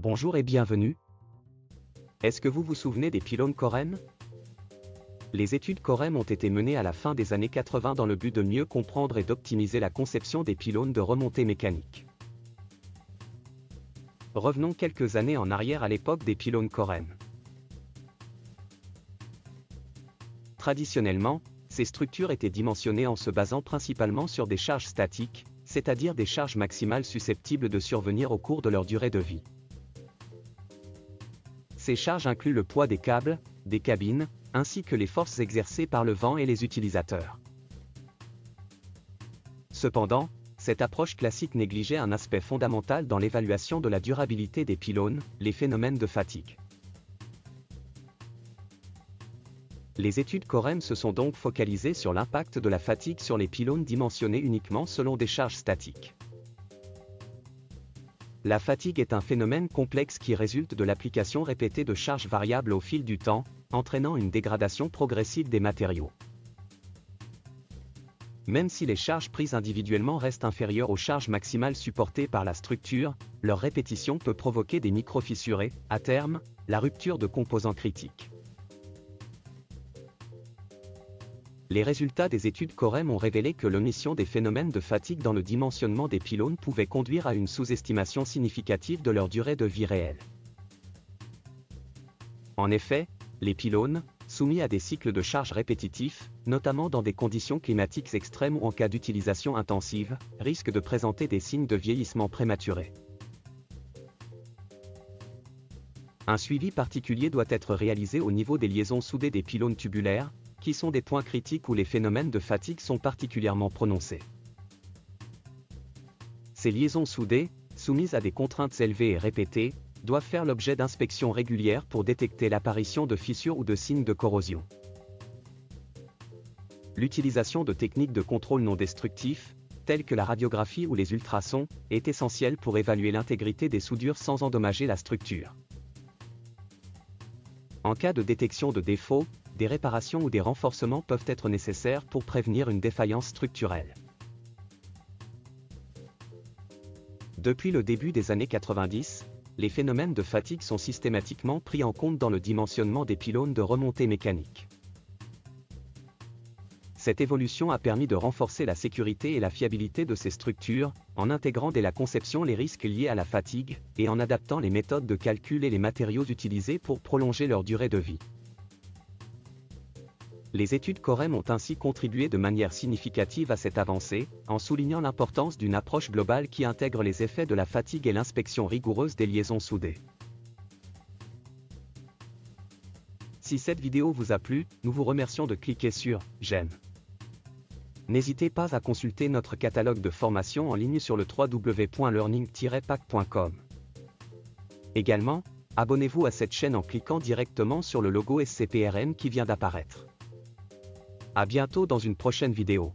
Bonjour et bienvenue. Est-ce que vous vous souvenez des pylônes Corem? Les études Corem ont été menées à la fin des années 80 dans le but de mieux comprendre et d'optimiser la conception des pylônes de remontée mécanique. Revenons quelques années en arrière à l'époque des pylônes Corem. Traditionnellement, ces structures étaient dimensionnées en se basant principalement sur des charges statiques, c'est-à-dire des charges maximales susceptibles de survenir au cours de leur durée de vie. Ces charges incluent le poids des câbles, des cabines, ainsi que les forces exercées par le vent et les utilisateurs. Cependant, cette approche classique négligeait un aspect fondamental dans l'évaluation de la durabilité des pylônes, les phénomènes de fatigue. Les études Corem se sont donc focalisées sur l'impact de la fatigue sur les pylônes dimensionnés uniquement selon des charges statiques. La fatigue est un phénomène complexe qui résulte de l'application répétée de charges variables au fil du temps, entraînant une dégradation progressive des matériaux. Même si les charges prises individuellement restent inférieures aux charges maximales supportées par la structure, leur répétition peut provoquer des micro-fissures et, à terme, la rupture de composants critiques. Les résultats des études Corem ont révélé que l'omission des phénomènes de fatigue dans le dimensionnement des pylônes pouvait conduire à une sous-estimation significative de leur durée de vie réelle. En effet, les pylônes, soumis à des cycles de charge répétitifs, notamment dans des conditions climatiques extrêmes ou en cas d'utilisation intensive, risquent de présenter des signes de vieillissement prématuré. Un suivi particulier doit être réalisé au niveau des liaisons soudées des pylônes tubulaires, qui sont des points critiques où les phénomènes de fatigue sont particulièrement prononcés. Ces liaisons soudées, soumises à des contraintes élevées et répétées, doivent faire l'objet d'inspections régulières pour détecter l'apparition de fissures ou de signes de corrosion. L'utilisation de techniques de contrôle non destructif, telles que la radiographie ou les ultrasons, est essentielle pour évaluer l'intégrité des soudures sans endommager la structure. En cas de détection de défauts, des réparations ou des renforcements peuvent être nécessaires pour prévenir une défaillance structurelle. Depuis le début des années 90, les phénomènes de fatigue sont systématiquement pris en compte dans le dimensionnement des pylônes de remontée mécanique. Cette évolution a permis de renforcer la sécurité et la fiabilité de ces structures, en intégrant dès la conception les risques liés à la fatigue, et en adaptant les méthodes de calcul et les matériaux utilisés pour prolonger leur durée de vie. Les études Corem ont ainsi contribué de manière significative à cette avancée, en soulignant l'importance d'une approche globale qui intègre les effets de la fatigue et l'inspection rigoureuse des liaisons soudées. Si cette vidéo vous a plu, nous vous remercions de cliquer sur « J'aime ». N'hésitez pas à consulter notre catalogue de formations en ligne sur le www.learning-pack.com. Également, abonnez-vous à cette chaîne en cliquant directement sur le logo SCPRM qui vient d'apparaître. À bientôt dans une prochaine vidéo.